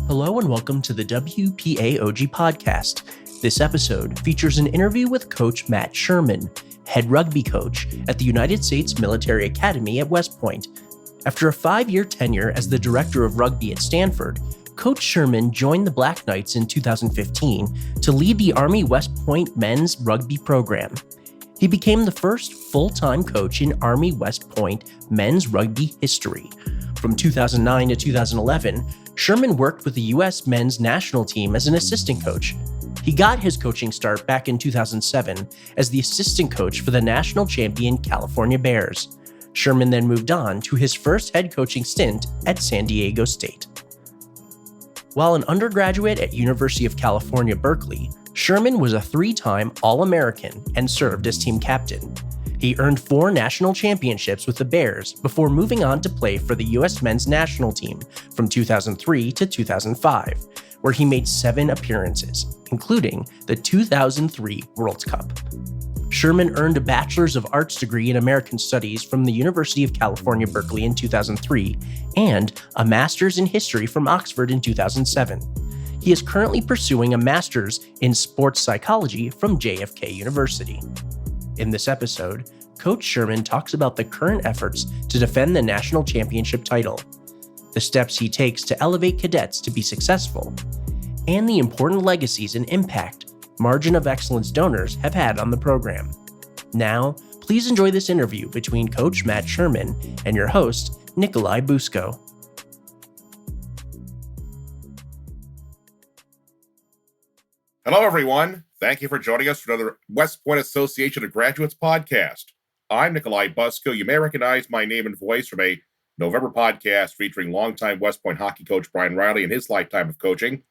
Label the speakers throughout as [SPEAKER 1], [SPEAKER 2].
[SPEAKER 1] Hello and welcome to the WPAOG podcast. This episode features an interview with Coach Matt Sherman, head rugby coach at the United States Military Academy at West Point. After a 5-year tenure as the Director of Rugby at Stanford, Coach Sherman joined the Black Knights in 2015 to lead the Army West Point men's rugby program. He became the first full-time coach in Army West Point men's rugby history. From 2009 to 2011, Sherman worked with the U.S. men's national team as an assistant coach. He got his coaching start back in 2007 as the assistant coach for the national champion California Bears. Sherman then moved on to his first head coaching stint at San Diego State. While an undergraduate at University of California, Berkeley, Sherman was a 3-time All-American and served as team captain. He earned 4 national championships with the Bears before moving on to play for the U.S. men's national team from 2003 to 2005, where he made 7 appearances, including the 2003 World Cup. Sherman earned a Bachelor's of Arts degree in American Studies from the University of California, Berkeley in 2003, and a Master's in History from Oxford in 2007. He is currently pursuing a Master's in Sports Psychology from JFK University. In this episode, Coach Sherman talks about the current efforts to defend the national championship title, the steps he takes to elevate cadets to be successful, and the important legacies and impact Margin of Excellence donors have had on the program. Now, please enjoy this interview between Coach Matt Sherman and your host, Nikolai Busko.
[SPEAKER 2] Hello, everyone. Thank you for joining us for another West Point Association of Graduates podcast. I'm Nikolai Busko. You may recognize my name and voice from a November podcast featuring longtime West Point hockey coach Brian Riley and his lifetime of coaching.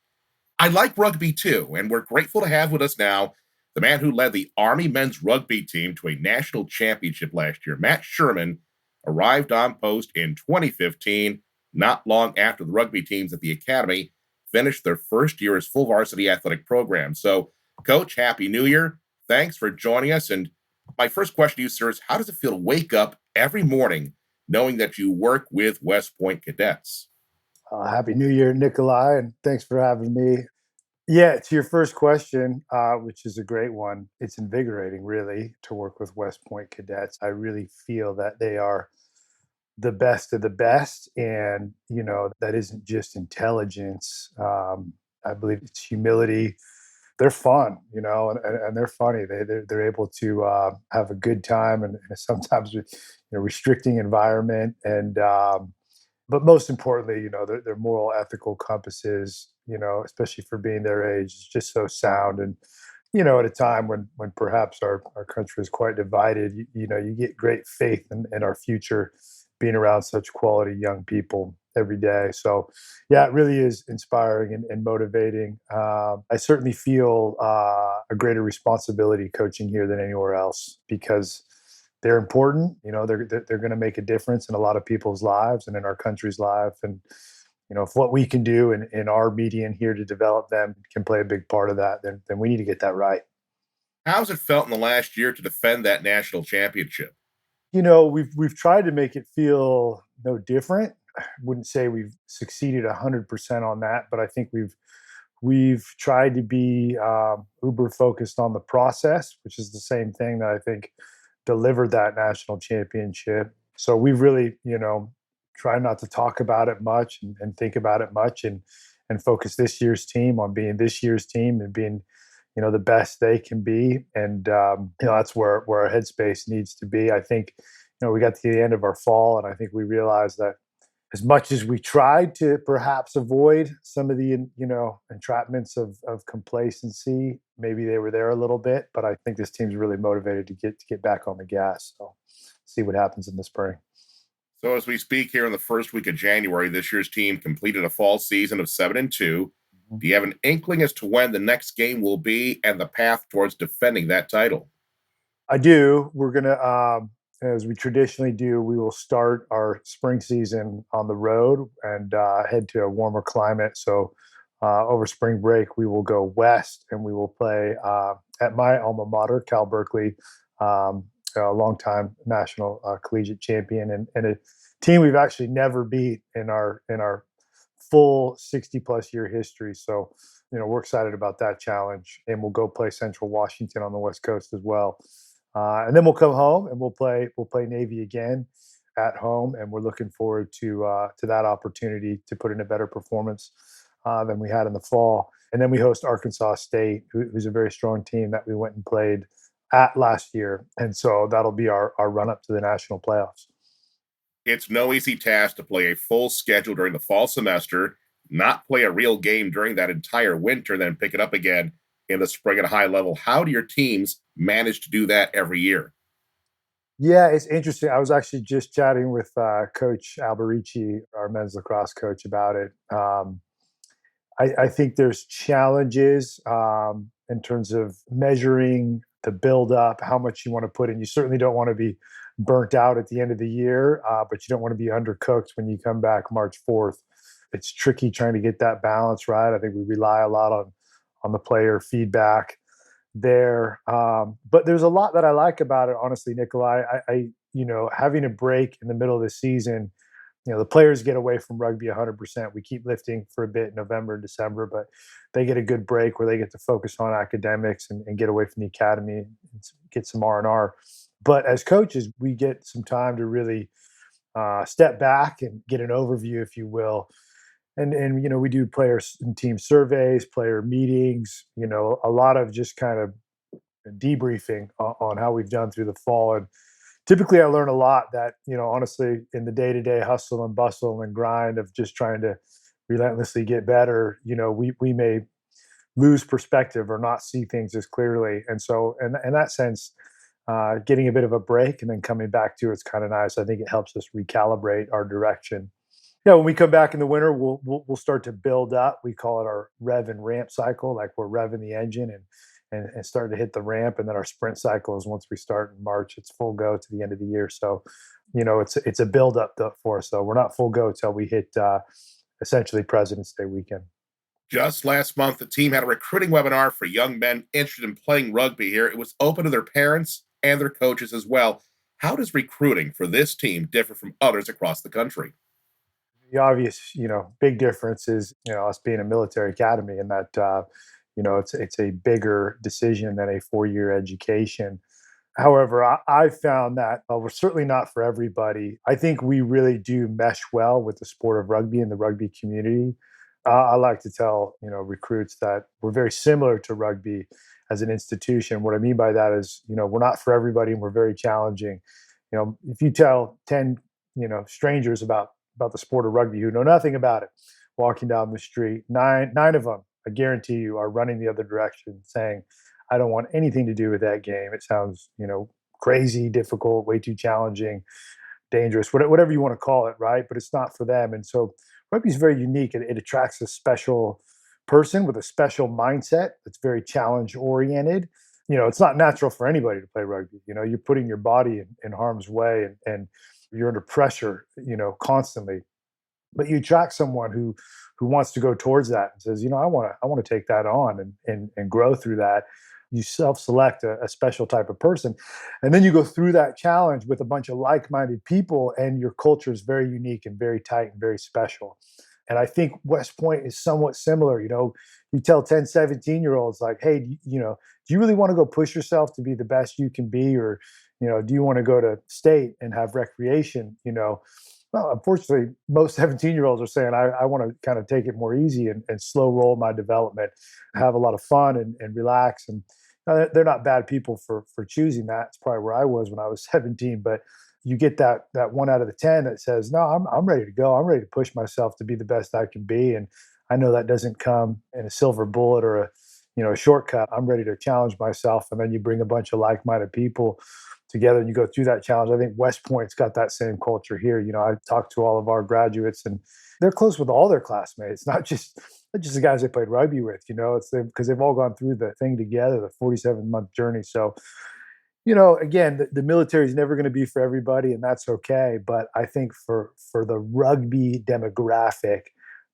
[SPEAKER 2] I like rugby too, and we're grateful to have with us now the man who led the Army men's rugby team to a national championship last year. Matt Sherman arrived on post in 2015, not long after the rugby teams at the Academy finished their first year as full varsity athletic program. So, Coach, Happy New Year. Thanks for joining us. And my first question to you, sir, is how does it feel to wake up every morning knowing that you work with West Point cadets?
[SPEAKER 3] Happy New Year, Nikolai, and thanks for having me. Yeah, to your first question, which is a great one, it's invigorating, really, to work with West Point cadets. I really feel that they are the best of the best, and, that isn't just intelligence. I believe it's humility. They're fun, and they're funny. They're able to have a good time, and sometimes with restricting environment, and but most importantly, their moral, ethical compasses, especially for being their age, is just so sound. And at a time when perhaps our country is quite divided, you get great faith in our future, being around such quality young people every day. So, yeah, it really is inspiring and motivating. I certainly feel a greater responsibility coaching here than anywhere else because they're important. They're going to make a difference in a lot of people's lives and in our country's life. And, if what we can do in our median here to develop them can play a big part of that, then we need to get that right.
[SPEAKER 2] How's it felt in the last year to defend that national championship?
[SPEAKER 3] We've tried to make it feel no different. I wouldn't say we've succeeded 100% on that, but I think we've tried to be uber focused on the process, which is the same thing that I think delivered that national championship. So we really, try not to talk about it much and think about it much and focus this year's team on being this year's team and being, the best they can be. And, that's where our headspace needs to be. I think, we got to the end of our fall and I think we realized that as much as we tried to perhaps avoid some of the, entrapments of complacency, maybe they were there a little bit, but I think this team's really motivated to get back on the gas. So see what happens in the spring.
[SPEAKER 2] So as we speak here in the first week of January, this year's team completed a fall season of 7-2. Mm-hmm. Do you have an inkling as to when the next game will be and the path towards defending that title?
[SPEAKER 3] I do. We're going to, as we traditionally do, we will start our spring season on the road and head to a warmer climate. So over spring break, we will go west and we will play at my alma mater, Cal Berkeley, a longtime national collegiate champion and a team we've actually never beat in our full 60 plus year history. So, we're excited about that challenge, and we'll go play Central Washington on the West Coast as well. And then we'll come home and we'll play Navy again at home, and we're looking forward to that opportunity to put in a better performance than we had in the fall. And then we host Arkansas State, who's a very strong team that we went and played at last year, and so that'll be our run up to the national playoffs.
[SPEAKER 2] It's no easy task to play a full schedule during the fall semester, not play a real game during that entire winter, then pick it up again in the spring at a high level. How do your teams manage to do that every year?
[SPEAKER 3] Yeah, it's interesting. I was actually just chatting with Coach Alberici, our men's lacrosse coach, about it. I think there's challenges in terms of measuring the build up, how much you want to put in. You certainly don't want to be burnt out at the end of the year, but you don't want to be undercooked when you come back March 4th. It's tricky trying to get that balance right. I think we rely a lot on the player feedback there. But there's a lot that I like about it, honestly, Nikolai. Having a break in the middle of the season, the players get away from rugby 100%. We keep lifting for a bit in November and December, but they get a good break where they get to focus on academics and get away from the academy and get some R&R. But as coaches, we get some time to really step back and get an overview, if you will. And we do player and team surveys, player meetings, a lot of just kind of debriefing on how we've done through the fall. And typically I learn a lot that, honestly, in the day-to-day hustle and bustle and grind of just trying to relentlessly get better, we may lose perspective or not see things as clearly. And so in that sense, getting a bit of a break and then coming back to it's kind of nice. I think it helps us recalibrate our direction. When we come back in the winter, we'll start to build up. We call it our rev and ramp cycle, like we're revving the engine and starting to hit the ramp. And then our sprint cycle is once we start in March, it's full go to the end of the year. So, it's a build up for us. So we're not full go till we hit essentially President's Day weekend.
[SPEAKER 2] Just last month, the team had a recruiting webinar for young men interested in playing rugby here. It was open to their parents and their coaches as well. How does recruiting for this team differ from others across the country?
[SPEAKER 3] The obvious, big difference is, us being a military academy, and that, it's a bigger decision than a 4-year education. However, I found that we're certainly not for everybody. I think we really do mesh well with the sport of rugby and the rugby community. I like to tell, recruits that we're very similar to rugby as an institution. What I mean by that is, we're not for everybody and we're very challenging. If you tell 10, strangers about the sport of rugby who know nothing about it, walking down the street, nine of them, I guarantee you, are running the other direction, saying, I don't want anything to do with that game. It sounds, crazy, difficult, way too challenging, dangerous, whatever you want to call it, right? But it's not for them. And so rugby is very unique. It attracts a special person with a special mindset that's very challenge oriented. It's not natural for anybody to play rugby. You're putting your body in harm's way and you're under pressure, constantly. But you attract someone who wants to go towards that and says, I want to take that on and grow through that. You self-select a special type of person, and then you go through that challenge with a bunch of like-minded people, and your culture is very unique and very tight and very special. And I think West Point is somewhat similar. You tell 10, 17-year-olds like, hey, do you really want to go push yourself to be the best you can be? Or, do you want to go to state and have recreation? Well, unfortunately, most 17-year-olds are saying, I want to kind of take it more easy and slow roll my development, have a lot of fun and relax. And they're not bad people for choosing that. It's probably where I was when I was 17. But you get that 1 out of the 10 that says, no, I'm ready to go. I'm ready to push myself to be the best I can be. And I know that doesn't come in a silver bullet or a shortcut. I'm ready to challenge myself. And then you bring a bunch of like-minded people together and you go through that challenge. I think West Point's got that same culture here. I talked to all of our graduates and they're close with all their classmates, not just the guys they played rugby with, it's because they've all gone through the thing together, the 47-month journey. So, again, the military is never going to be for everybody, and that's okay. But I think for the rugby demographic,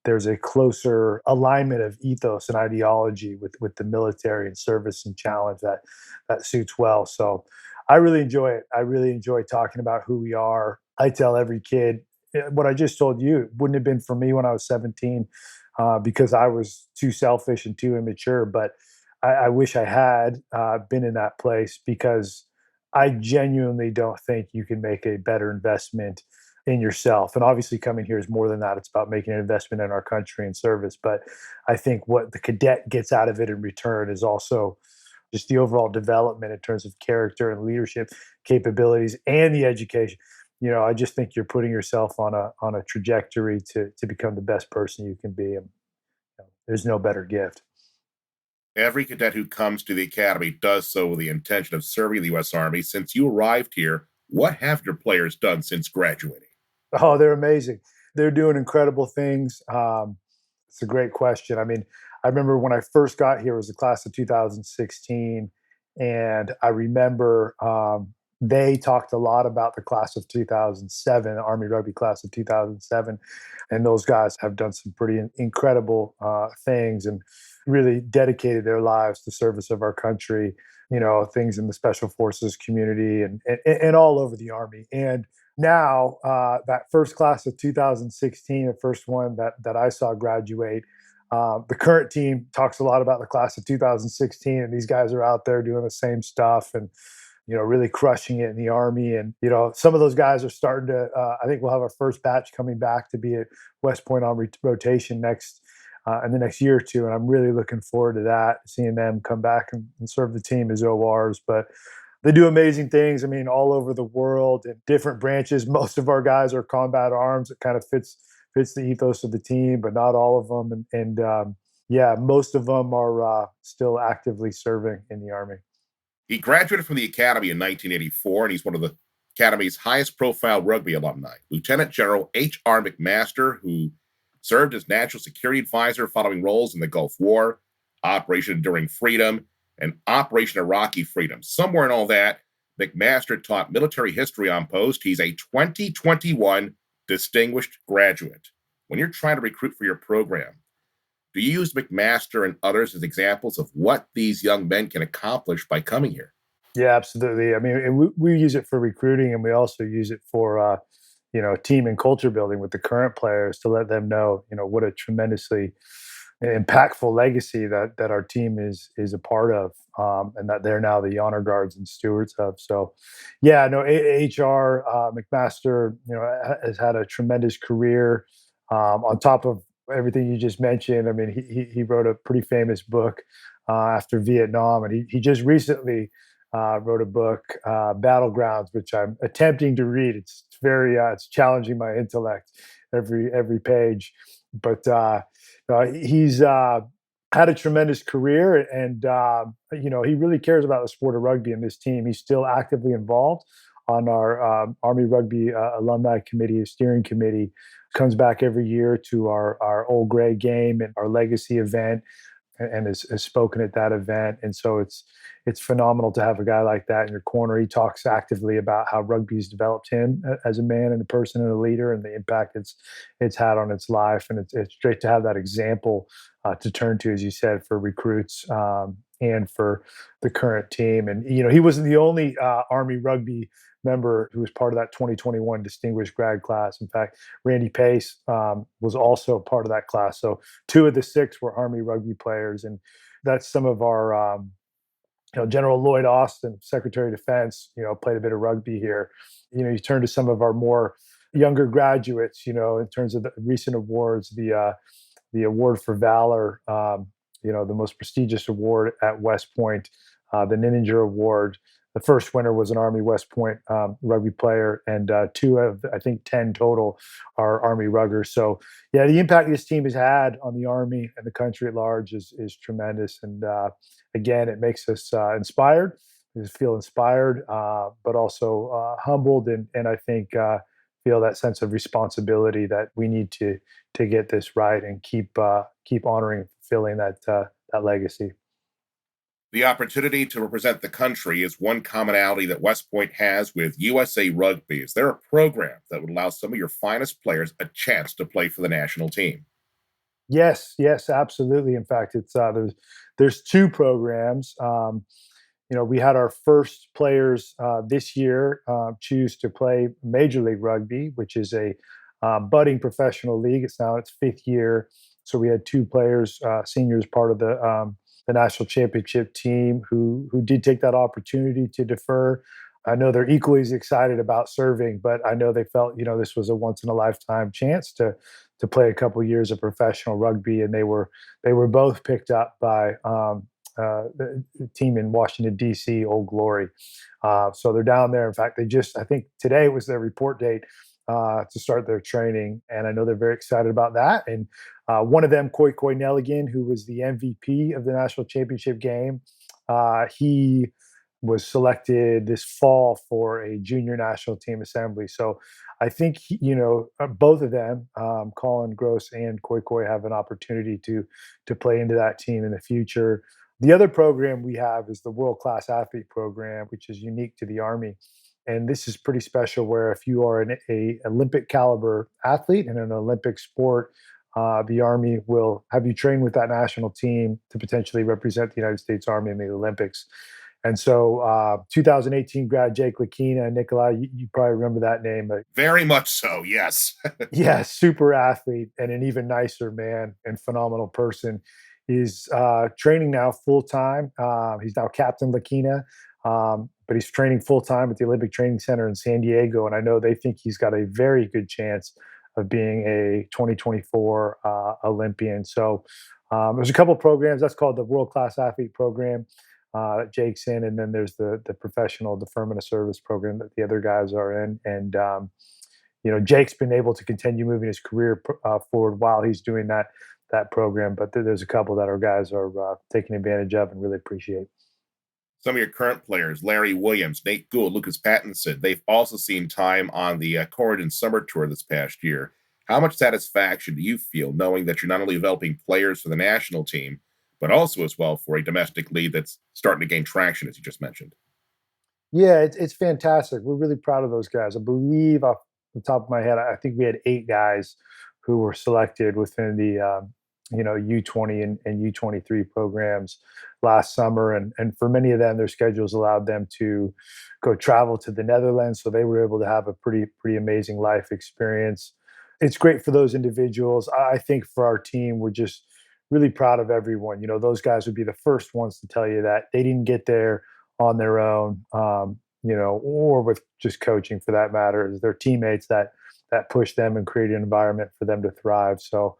[SPEAKER 3] there's a closer alignment of ethos and ideology with the military and service and challenge that suits well. So I really enjoy it. I really enjoy talking about who we are. I tell every kid, what I just told you wouldn't have been for me when I was 17 because I was too selfish and too immature. But I wish I had been in that place because I genuinely don't think you can make a better investment in yourself. And obviously, coming here is more than that. It's about making an investment in our country and service. But I think what the cadet gets out of it in return is also just the overall development in terms of character and leadership capabilities and the education. I just think you're putting yourself on a trajectory to become the best person you can be. And there's no better gift.
[SPEAKER 2] Every cadet who comes to the academy does so with the intention of serving the U.S. Army. Since you arrived here, what have your players done since graduating?
[SPEAKER 3] Oh, they're amazing. They're doing incredible things. It's a great question. I mean, I remember when I first got here, it was the class of 2016. And I remember they talked a lot about the class of 2007, Army Rugby class of 2007. And those guys have done some pretty incredible things and really dedicated their lives to service of our country, things in the special forces community and all over the Army. And now, that first class of 2016, the first one that I saw graduate, the current team talks a lot about the class of 2016, and these guys are out there doing the same stuff and really crushing it in the Army. And some of those guys are starting to. I think we'll have our first batch coming back to be at West Point on rotation next in the next year or two, and I'm really looking forward to that, seeing them come back and serve the team as ORs. But they do amazing things. I mean, all over the world in different branches. Most of our guys are combat arms. It kind of fits the ethos of the team, but not all of them. And yeah, most of them are still actively serving in the Army.
[SPEAKER 2] He graduated from the Academy in 1984, and he's one of the Academy's highest profile rugby alumni. Lieutenant General H.R. McMaster, who served as National Security Advisor following roles in the Gulf War, Operation Enduring Freedom, and Operation Iraqi Freedom. Somewhere in all that, McMaster taught military history on post. He's a 2021 distinguished graduate. When you're trying to recruit for your program, do you use McMaster and others as examples of what these young men can accomplish by coming here?
[SPEAKER 3] Yeah, absolutely. I mean, we use it for recruiting, and we also use it for team and culture building with the current players to let them know, what a tremendously impactful legacy that our team is a part of, and that they're now the honor guards and stewards of. So, yeah, no, HR McMaster, has had a tremendous career. On top of everything you just mentioned, I mean, he wrote a pretty famous book after Vietnam, and he just recently wrote a book, Battlegrounds, which I'm attempting to read. It's very it's challenging my intellect every page, but he's had a tremendous career, and he really cares about the sport of rugby and this team. He's still actively involved on our Army Rugby Alumni Committee, steering committee. Comes back every year to our Old Gray game and our legacy event, and has spoken at that event. And so it's phenomenal to have a guy like that in your corner. He talks actively about how rugby's developed him as a man and a person and a leader, and the impact it's had on its life. And it's great to have that example to turn to, as you said, for recruits and for the current team. And he wasn't the only Army Rugby member who was part of that 2021 distinguished grad class. In fact, Randy Pace was also part of that class. So 2 of the 6 were Army Rugby players, and that's some of our General Lloyd Austin, Secretary of Defense, played a bit of rugby here. You turn to some of our more younger graduates, in terms of the recent awards, the Award for Valor, the most prestigious award at West Point, the Ninninger Award. The first winner was an Army West Point rugby player, and 2 of, I think, 10 total are Army ruggers. So, yeah, the impact this team has had on the Army and the country at large is tremendous. And again, it makes us inspired. We feel inspired, but also humbled, and I think feel that sense of responsibility that we need to get this right and keep honoring and fulfilling that legacy.
[SPEAKER 2] The opportunity to represent the country is one commonality that West Point has with USA Rugby. Is there a program that would allow some of your finest players a chance to play for the national team?
[SPEAKER 3] Yes, absolutely. In fact, it's there's 2 programs. We had our first players this year choose to play Major League Rugby, which is a budding professional league. It's now its fifth year. So we had two players, seniors, part of the national championship team who did take that opportunity to defer. I know they're equally as excited about serving, but I know they felt, this was a once in a lifetime chance to play a couple years of professional rugby, and they were both picked up by the team in Washington D.C., Old Glory. So they're down there. In fact, I think today was their report date to start their training, and I know they're very excited about that. And one of them, Koi Nelligan, who was the MVP of the national championship game, he was selected this fall for a junior national team assembly. So I think both of them, Colin Gross and Koi, have an opportunity to play into that team in the future. The other program we have is the World Class Athlete Program, which is unique to the Army. And this is pretty special, where if you are a Olympic caliber athlete in an Olympic sport, the Army will have you train with that national team to potentially represent the United States Army in the Olympics. And so 2018 grad Jake Lakina, Nikolai, you probably remember that name.
[SPEAKER 2] Very much so, yes.
[SPEAKER 3] Yeah, super athlete and an even nicer man and phenomenal person. He's training now full-time. He's now Captain Lakina, but he's training full-time at the Olympic Training Center in San Diego. And I know they think he's got a very good chance of being a 2024 Olympian. So there's a couple of programs. That's called the World Class Athlete Program that Jake's in. And then there's the professional deferment of service program that the other guys are in. And, Jake's been able to continue moving his career forward while he's doing that program. But there's a couple that our guys are taking advantage of and really appreciate.
[SPEAKER 2] Some of your current players, Larry Williams, Nate Gould, Lucas Pattinson, they've also seen time on the Corridon Summer Tour this past year. How much satisfaction do you feel knowing that you're not only developing players for the national team, but also as well for a domestic league that's starting to gain traction, as you just mentioned?
[SPEAKER 3] Yeah, it's fantastic. We're really proud of those guys. I believe off the top of my head, I think we had 8 guys who were selected within the U20 and U23 programs last summer. And for many of them, their schedules allowed them to go travel to the Netherlands. So they were able to have a pretty amazing life experience. It's great for those individuals. I think for our team, we're just really proud of everyone. Those guys would be the first ones to tell you that they didn't get there on their own, or with just coaching for that matter. It's their teammates that pushed them and created an environment for them to thrive. So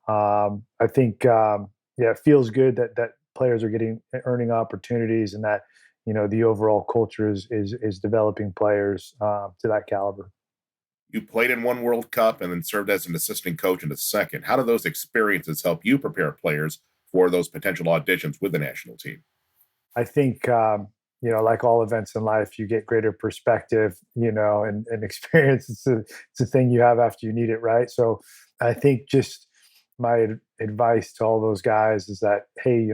[SPEAKER 3] I think, it feels good that players are earning opportunities, and that the overall culture is developing players to that caliber.
[SPEAKER 2] You played in one World Cup and then served as an assistant coach in the second. How do those experiences help you prepare players for those potential auditions with the national team?
[SPEAKER 3] I think, like all events in life, you get greater perspective, and experience. It's a thing you have after you need it, right? So I think just my advice to all those guys is that, hey,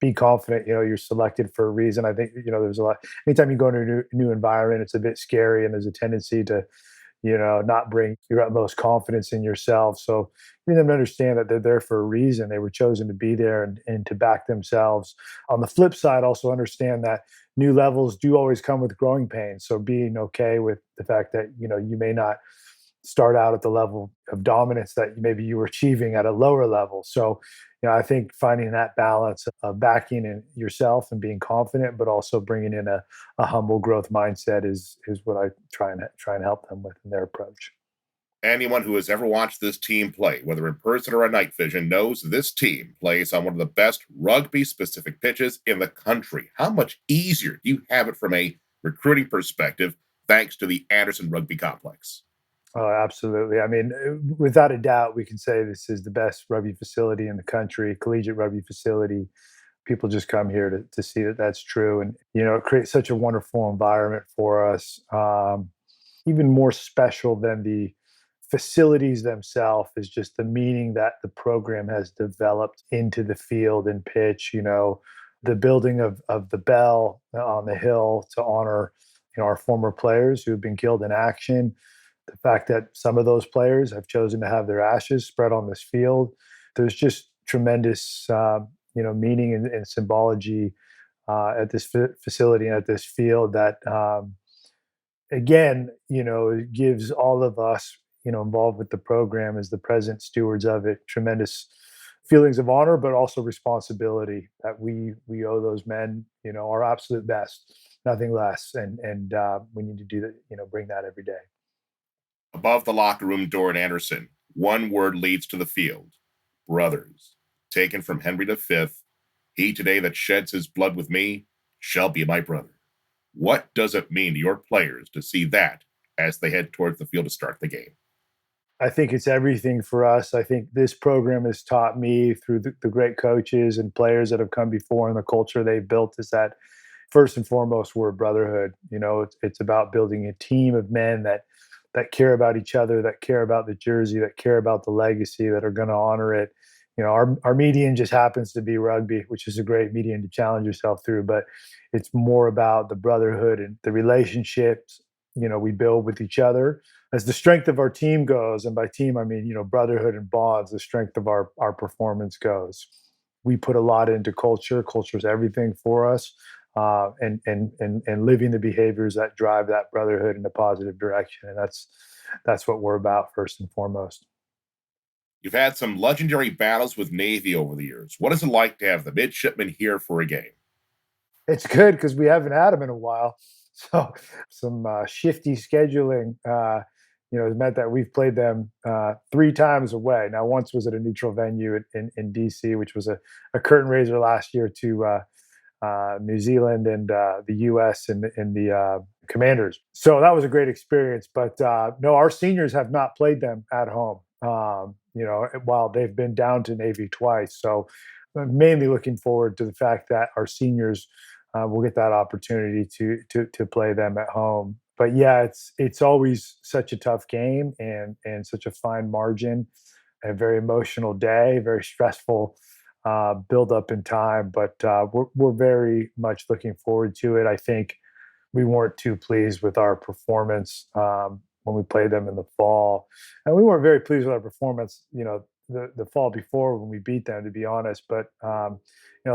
[SPEAKER 3] be confident. You're selected for a reason. I think, there's a lot. Anytime you go into a new environment, it's a bit scary, and there's a tendency to not bring your utmost confidence in yourself. So you need them to understand that they're there for a reason. They were chosen to be there and to back themselves. On the flip side, also understand that new levels do always come with growing pains. So being okay with the fact that, you may not start out at the level of dominance that maybe you were achieving at a lower level. So, I think finding that balance of backing in yourself and being confident, but also bringing in a humble growth mindset is what I try and help them with in their approach.
[SPEAKER 2] Anyone who has ever watched this team play, whether in person or on night vision, knows this team plays on one of the best rugby-specific pitches in the country. How much easier do you have it from a recruiting perspective thanks to the Anderson Rugby Complex?
[SPEAKER 3] Oh, absolutely. I mean, without a doubt, we can say this is the best rugby facility in the country, collegiate rugby facility. People just come here to see that that's true. And, it creates such a wonderful environment for us. Even more special than the facilities themselves is just the meaning that the program has developed into the field and pitch. The building of the bell on the hill to honor, our former players who have been killed in action. The fact that some of those players have chosen to have their ashes spread on this field. There's just tremendous, meaning and symbology at this facility and at this field that, again, it gives all of us, involved with the program as the present stewards of it. Tremendous feelings of honor, but also responsibility that we owe those men, our absolute best, nothing less, and we need to do that. Bring that every day.
[SPEAKER 2] Above the locker room door in Anderson, one word leads to the field: brothers. Taken from Henry V, he today that sheds his blood with me shall be my brother. What does it mean to your players to see that as they head towards the field to start the game?
[SPEAKER 3] I think it's everything for us. I think this program has taught me through the great coaches and players that have come before and the culture they've built is that first and foremost, we're a brotherhood. It's about building a team of men that care about each other, that care about the jersey, that care about the legacy, that are going to honor it. Our median just happens to be rugby, which is a great median to challenge yourself through, but it's more about the brotherhood and the relationships, we build with each other. As the strength of our team goes, and by team, I mean, brotherhood and bonds, the strength of our performance goes. We put a lot into culture. Culture is everything for us. And living the behaviors that drive that brotherhood in a positive direction. And that's what we're about first and foremost.
[SPEAKER 2] You've had some legendary battles with Navy over the years. What is it like to have the midshipmen here for a game?
[SPEAKER 3] It's good because we haven't had them in a while. So some shifty scheduling, has meant that we've played them 3 times away. Now, once was at a neutral venue in DC, which was a curtain raiser last year to New Zealand and the U.S. and the Commanders. So that was a great experience. But no, our seniors have not played them at home. While they've been down to Navy twice. So I'm mainly looking forward to the fact that our seniors will get that opportunity to play them at home. But yeah, it's always such a tough game and such a fine margin, a very emotional day, very stressful build up in time. But we're very much looking forward to it. I think we weren't too pleased with our performance when we played them in the fall, and we weren't very pleased with our performance, the fall before when we beat them, to be honest. But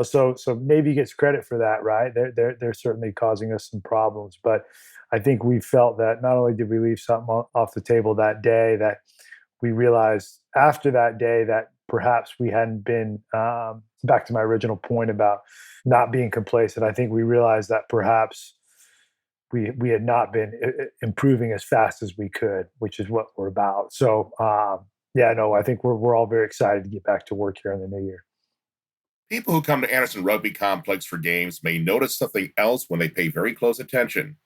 [SPEAKER 3] so Navy gets credit for that, right? They're certainly causing us some problems, but I think we felt that not only did we leave something off the table that day, that we realized after that day that perhaps we hadn't been back to my original point about not being complacent. I think we realized that perhaps we had not been improving as fast as we could, which is what we're about. So I think we're all very excited to get back to work here in the new year.
[SPEAKER 2] People who come to Anderson Rugby Complex for games may notice something else when they pay very close attention.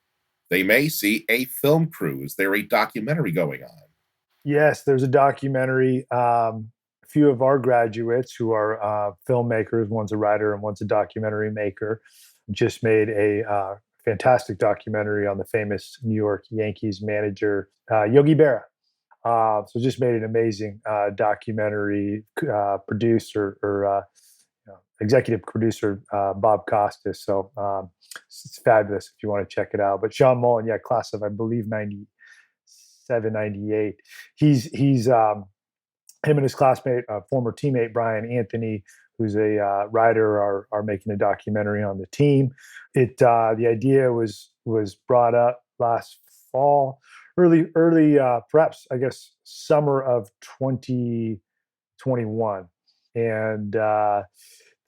[SPEAKER 2] They may see a film crew. Is there a documentary going on?
[SPEAKER 3] Yes, there's a documentary. A few of our graduates who are filmmakers, one's a writer and one's a documentary maker, just made a fantastic documentary on the famous New York Yankees manager, Yogi Berra. So just made an amazing documentary. Producer or executive producer, Bob Costas. So it's fabulous if you want to check it out. But Sean Mullen, class of, I believe, 97, 98. He's him and his classmate, former teammate Brian Anthony, who's a writer, are making a documentary on the team. The idea was brought up last fall, early perhaps I guess summer of 2021, and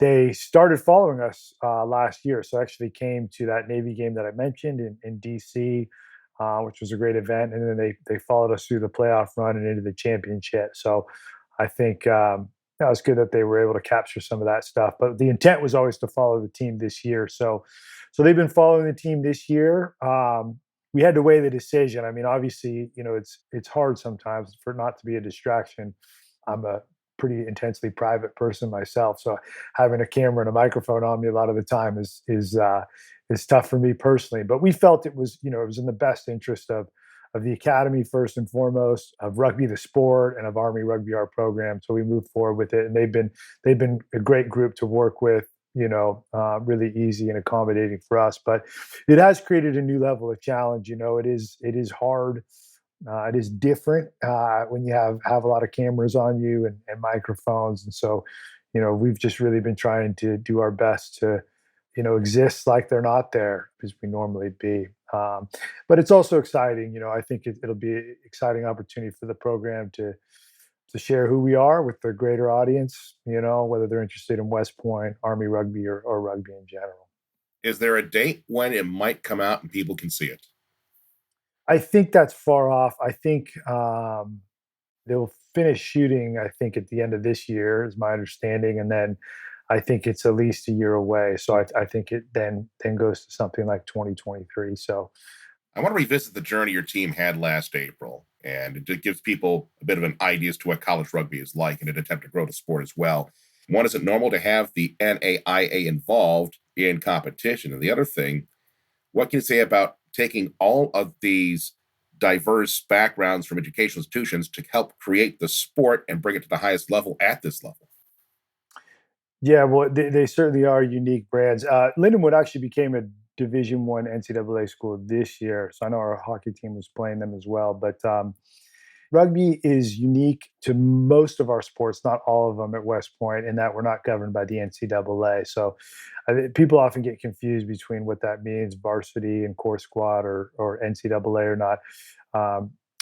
[SPEAKER 3] they started following us last year. So actually came to that Navy game that I mentioned in DC, which was a great event, and then they followed us through the playoff run and into the championship. So I think that was good that they were able to capture some of that stuff. But the intent was always to follow the team this year. So they've been following the team this year. We had to weigh the decision. I mean, obviously, it's hard sometimes for it not to be a distraction. I'm a pretty intensely private person myself, so having a camera and a microphone on me a lot of the time is tough for me personally. But we felt it was in the best interest of the academy first and foremost, of rugby the sport, and of Army Rugby our program. So we moved forward with it, and they've been a great group to work with. Really easy and accommodating for us, but it has created a new level of challenge. It is hard. It is different when you have a lot of cameras on you and microphones. And so, we've just really been trying to do our best to, exists like they're not there as we normally be. But it's also exciting. I think it'll be an exciting opportunity for the program to share who we are with the greater audience, whether they're interested in West Point, Army rugby, or rugby in general.
[SPEAKER 2] Is there a date when it might come out and people can see it?
[SPEAKER 3] I think that's far off. I think they'll finish shooting, I think, at the end of this year, is my understanding. And then I think it's at least a year away. So I think it then goes to something like 2023. So
[SPEAKER 2] I want to revisit the journey your team had last April, and it just gives people a bit of an idea as to what college rugby is like in an attempt to grow the sport as well. One, is it normal to have the NAIA involved in competition? And the other thing, what can you say about taking all of these diverse backgrounds from educational institutions to help create the sport and bring it to the highest level at this level?
[SPEAKER 3] yeah, well, they certainly are unique brands. Lindenwood actually became a Division One NCAA school this year, so I know our hockey team was playing them as well. But rugby is unique to most of our sports, not all of them at West Point, in that we're not governed by the NCAA. So people often get confused between what that means, varsity and core squad, or NCAA or not.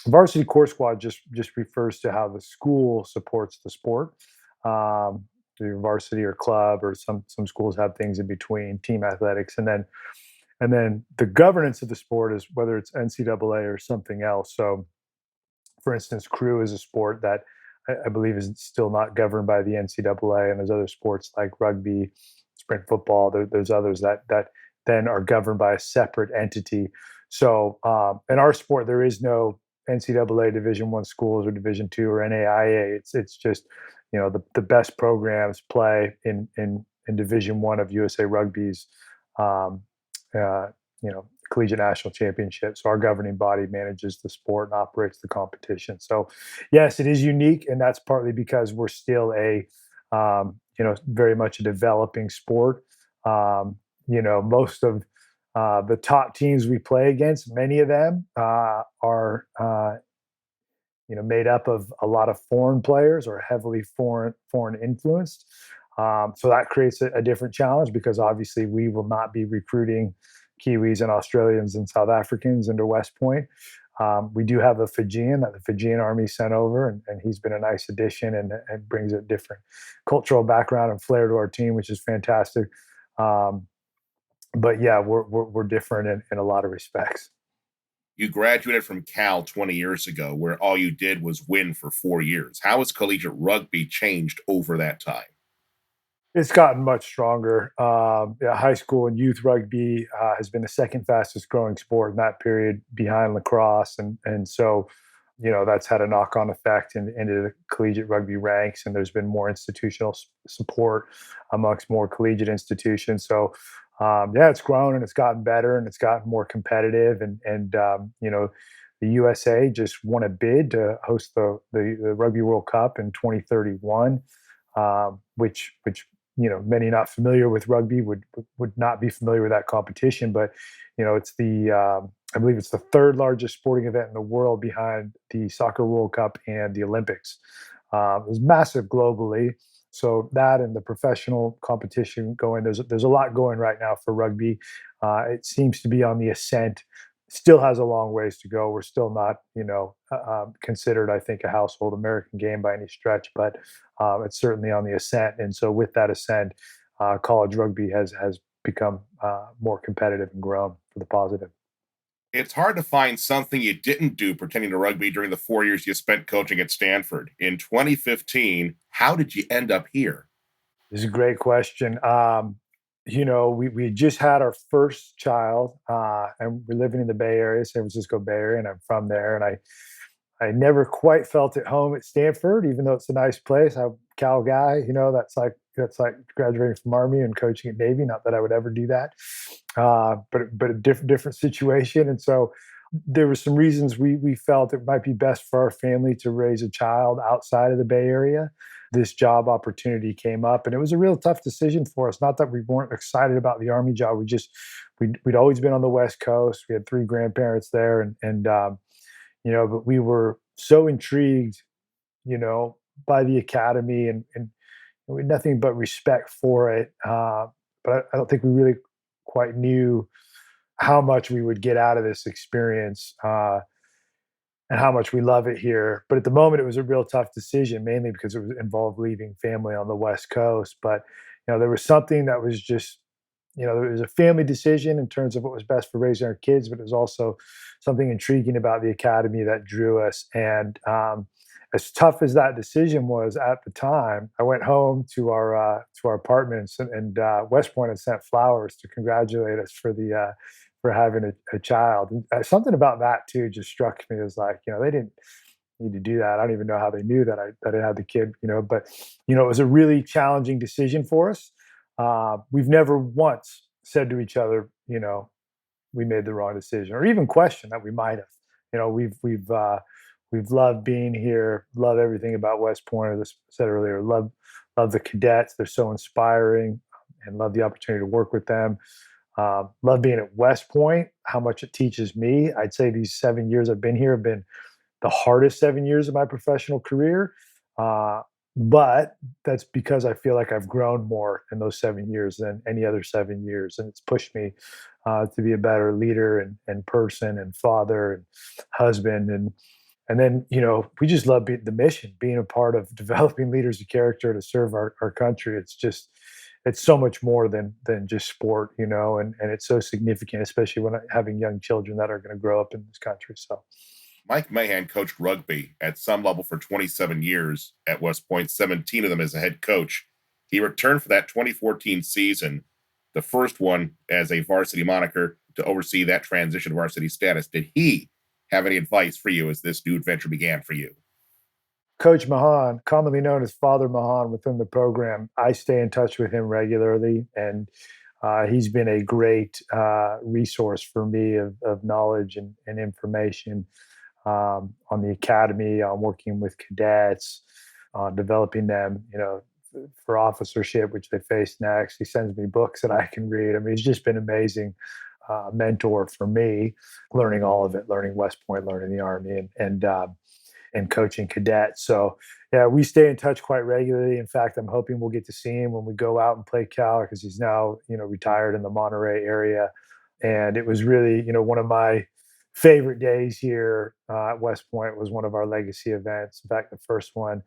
[SPEAKER 3] Varsity core squad just refers to how the school supports the sport. Through varsity or club, or some schools have things in between, team athletics, and then the governance of the sport is whether it's NCAA or something else. So, for instance, crew is a sport that I believe is still not governed by the NCAA, and there's other sports like rugby, sprint football. There's others that then are governed by a separate entity. So, in our sport, there is no NCAA Division One schools or Division Two or NAIA. It's just the best programs play in Division One of USA Rugby's um, uh, collegiate national championship. So our governing body manages the sport and operates the competition. So yes, it is unique, and that's partly because we're still very much a developing sport. Most of the top teams we play against, many of them are made up of a lot of foreign players or heavily foreign influenced. So that creates a different challenge, because obviously we will not be recruiting Kiwis and Australians and South Africans into West Point. We do have a Fijian that the Fijian Army sent over, and he's been a nice addition, and brings a different cultural background and flair to our team, which is fantastic. Um, but yeah, we're different in a lot of respects.
[SPEAKER 2] You graduated from Cal 20 years ago, where all you did was win for 4 years. How has collegiate rugby changed over that time?
[SPEAKER 3] It's gotten much stronger. Yeah, high school and youth rugby has been the second fastest growing sport in that period, behind lacrosse, and so that's had a knock on effect into the collegiate rugby ranks, and there's been more institutional support amongst more collegiate institutions. So yeah, it's grown and it's gotten better and it's gotten more competitive, and the USA just won a bid to host the Rugby World Cup in 2031, which many not familiar with rugby would not be familiar with that competition. But it's I believe it's the third largest sporting event in the world, behind the Soccer World Cup and the Olympics. It was massive globally. So that and the professional competition going, there's a lot going right now for rugby. It seems to be on the ascent. Still has a long ways to go. We're still not, considered, I think, a household American game by any stretch, but it's certainly on the ascent. And so, with that ascent, college rugby has become more competitive and grown for the positive.
[SPEAKER 2] It's hard to find something you didn't do pertaining to rugby during the 4 years you spent coaching at Stanford. In 2015, how did you end up here?
[SPEAKER 3] This is a great question. We had just had our first child, and we're living in the Bay Area, San Francisco Bay Area, and I'm from there. And I never quite felt at home at Stanford, even though it's a nice place. I'm a Cal guy, that's like graduating from Army and coaching at Navy. Not that I would ever do that, but a different situation. And so there were some reasons we felt it might be best for our family to raise a child outside of the Bay Area. This job opportunity came up, and it was a real tough decision for us. Not that we weren't excited about the Army job. We'd always been on the West Coast. We had three grandparents there, and but we were so intrigued, by the academy, and we had nothing but respect for it. but I don't think we really quite knew how much we would get out of this experience, and how much we love it here. But at the moment, it was a real tough decision, mainly because it was involved leaving family on the West Coast. But there was something that was just, it was a family decision in terms of what was best for raising our kids, but it was also something intriguing about the academy that drew us. And as tough as that decision was at the time, I went home to our apartments, and West Point had sent flowers to congratulate us for having a child. And something about that too just struck me as like, they didn't need to do that. I don't even know how they knew that I had the kid, but it was a really challenging decision for us. We've never once said to each other, we made the wrong decision, or even questioned that we might have. We've loved being here, love everything about West Point. As I said earlier, love the cadets. They're so inspiring, and love the opportunity to work with them. Love being at West Point, how much it teaches me. I'd say these 7 years I've been here have been the hardest 7 years of my professional career. But that's because I feel like I've grown more in those 7 years than any other 7 years. And it's pushed me to be a better leader and person and father and husband. And then, we just love the mission, being a part of developing leaders of character to serve our country. It's so much more than just sport, and it's so significant, especially when having young children that are going to grow up in this country. So
[SPEAKER 2] Mike Mahan coached rugby at some level for 27 years at West Point, 17 of them as a head coach. He returned for that 2014 season, the first one as a varsity moniker, to oversee that transition to varsity status. Did he have any advice for you as this new adventure began for you?
[SPEAKER 3] Coach Mahan, commonly known as Father Mahan within the program, I stay in touch with him regularly, and he's been a great resource for me of knowledge and information on the academy, on working with cadets, on developing them, for officership, which they face next. He sends me books that I can read. I mean, he's just been amazing mentor for me, learning all of it, learning West Point, learning the Army, and coaching cadets. So yeah, we stay in touch quite regularly. In fact, I'm hoping we'll get to see him when we go out and play Cal, because he's now, retired in the Monterey area. And it was really, one of my favorite days here at West Point was one of our legacy events. In fact, the first one,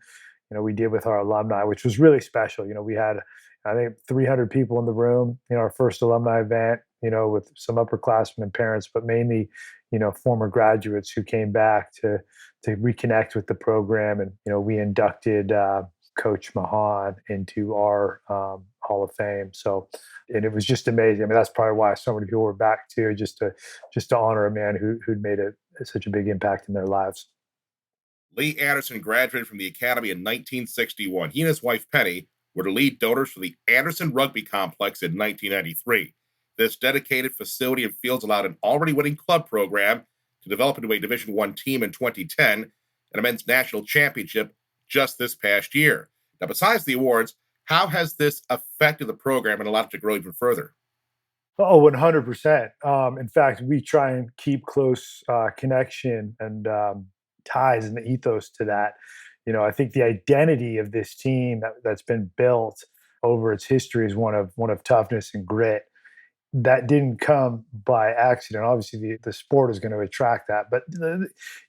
[SPEAKER 3] we did with our alumni, which was really special. We had, I think, 300 people in the room, our first alumni event, with some upperclassmen and parents, but mainly, former graduates who came back to reconnect with the program. And, we inducted Coach Mahan into our Hall of Fame. So, and it was just amazing. I mean, that's probably why so many people were back too, just to honor a man who'd made such a big impact in their lives.
[SPEAKER 2] Lee Anderson graduated from the academy in 1961. He and his wife Penny were the lead donors for the Anderson Rugby Complex in 1993. This dedicated facility and fields allowed an already winning club program to develop into a Division I team in 2010 and a men's national championship just this past year. Now, besides the awards, how has this affected the program and allowed it to grow even further?
[SPEAKER 3] Oh, 100%. In fact, we try and keep close connection and ties and the ethos to that. I think the identity of this team that's been built over its history is one of toughness and grit. That didn't come by accident. Obviously, the sport is going to attract that, but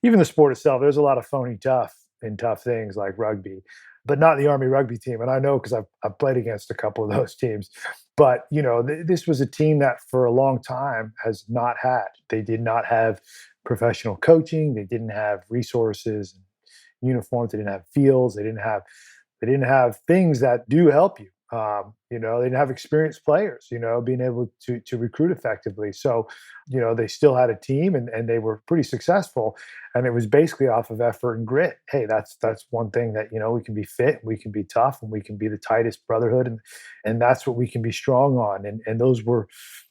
[SPEAKER 3] even the sport itself, there's a lot of phony tough in tough things like rugby, but not the Army rugby team. And I know because I've played against a couple of those teams. But this was a team that for a long time has not had. They did not have professional coaching. They didn't have resources, uniforms. They didn't have fields. They didn't have things that do help you. They didn't have experienced players, being able to recruit effectively. So, they still had a team and they were pretty successful. And it was basically off of effort and grit. Hey, that's one thing that, we can be fit, we can be tough, and we can be the tightest brotherhood. And that's what we can be strong on. And those were,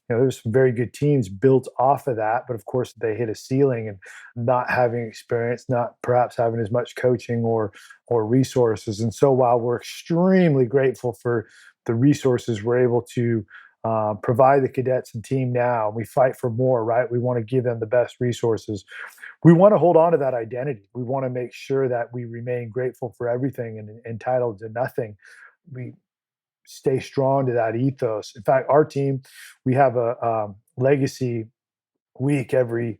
[SPEAKER 3] there's some very good teams built off of that. But of course, they hit a ceiling, and not having experience, not perhaps having as much coaching or resources. And so while we're extremely grateful for the resources we're able to provide the cadets and team now, we fight for more, right? We want to give them the best resources. We want to hold on to that identity. We want to make sure that we remain grateful for everything and entitled to nothing. We stay strong to that ethos. In fact, our team, we have a legacy week every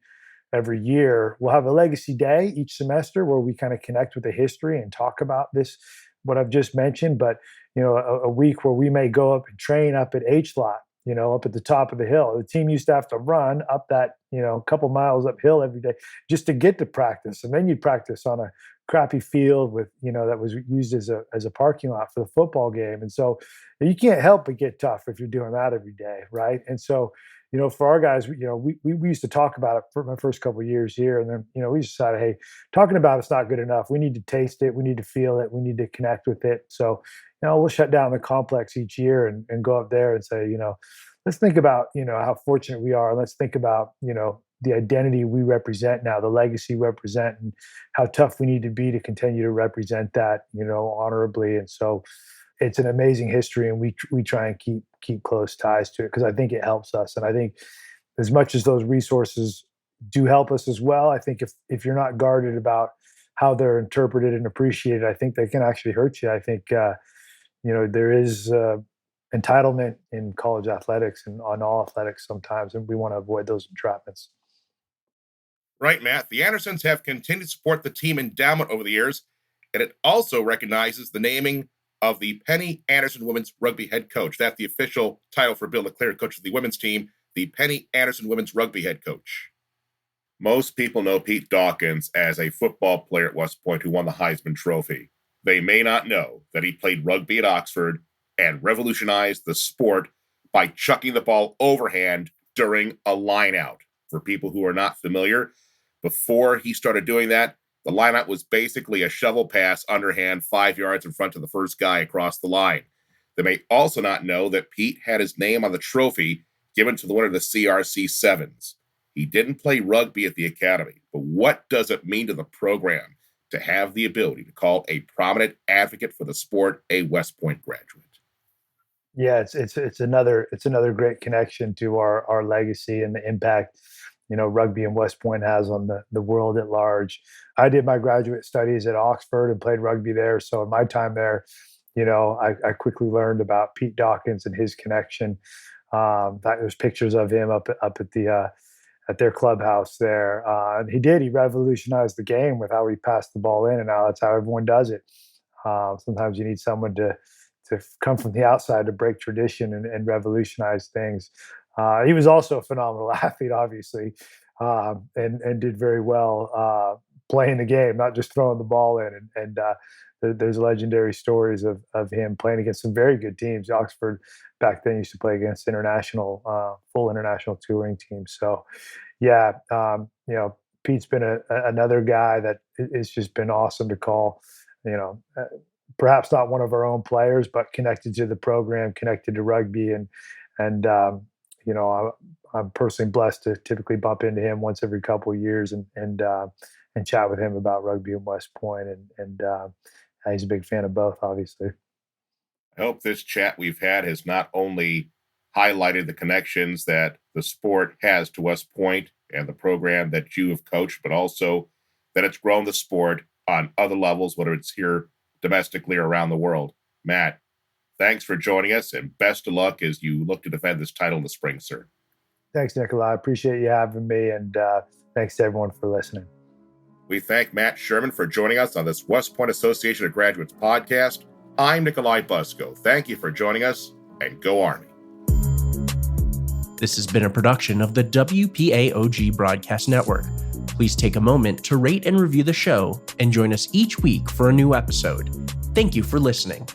[SPEAKER 3] year. We'll have a legacy day each semester where we kind of connect with the history and talk about this, what I've just mentioned. But a week where we may go up and train up at H lot, up at the top of the hill. The team used to have to run up that, couple miles uphill every day just to get to practice. And then you'd practice on a crappy field with, that was used as a parking lot for the football game. And so you can't help but get tough if you're doing that every day, right? And so, for our guys, we used to talk about it for my first couple of years here. And then, we decided, hey, talking about it's not good enough. We need to taste it. We need to feel it. We need to connect with it. So, we'll shut down the complex each year and go up there and say, let's think about, how fortunate we are. Let's think about, the identity we represent now, the legacy we represent, and how tough we need to be to continue to represent that, honorably. And so it's an amazing history, and we try and keep close ties to it because I think it helps us. And I think as much as those resources do help us as well, I think if you're not guarded about how they're interpreted and appreciated, I think they can actually hurt you. I think there is entitlement in college athletics and on all athletics sometimes, and we want to avoid those entrapments.
[SPEAKER 2] Right, Matt. The Andersons have continued to support the team endowment over the years, and it also recognizes the naming of the Penny Anderson Women's Rugby Head Coach. That's the official title for Bill LeClaire, coach of the women's team, the Penny Anderson Women's Rugby Head Coach. Most people know Pete Dawkins as a football player at West Point who won the Heisman Trophy. They may not know that he played rugby at Oxford and revolutionized the sport by chucking the ball overhand during a line-out. For people who are not familiar, before he started doing that, the line-out was basically a shovel pass underhand 5 yards in front of the first guy across the line. They may also not know that Pete had his name on the trophy given to the winner of the CRC Sevens. He didn't play rugby at the academy, but what does it mean to the program to have the ability to call a prominent advocate for the sport a West Point graduate?
[SPEAKER 3] Yeah, it's another great connection to our legacy and the impact rugby in West Point has on the world at large. I did my graduate studies at Oxford and played rugby there. So in my time there, I quickly learned about Pete Dawkins and his connection. There's pictures of him up at their clubhouse there. And he revolutionized the game with how he passed the ball in, and now that's how everyone does it. Sometimes you need someone to come from the outside to break tradition and revolutionize things. He was also a phenomenal athlete, obviously, and did very well playing the game, not just throwing the ball in. And there's legendary stories of him playing against some very good teams. Oxford back then used to play against full international touring teams. So, yeah, Pete's been another guy that it's just been awesome to call. Perhaps not one of our own players, but connected to the program, connected to rugby, and I'm personally blessed to typically bump into him once every couple of years and chat with him about rugby in West Point, and he's a big fan of both, obviously.
[SPEAKER 2] I hope this chat we've had has not only highlighted the connections that the sport has to West Point and the program that you have coached, but also that it's grown the sport on other levels, whether it's here domestically or around the world. Matt, thanks for joining us, and best of luck as you look to defend this title in the spring, sir.
[SPEAKER 3] Thanks, Nikolai. I appreciate you having me, and thanks to everyone for listening.
[SPEAKER 2] We thank Matt Sherman for joining us on this West Point Association of Graduates podcast. I'm Nikolai Busco. Thank you for joining us, and go Army.
[SPEAKER 1] This has been a production of the WPAOG Broadcast Network. Please take a moment to rate and review the show and join us each week for a new episode. Thank you for listening.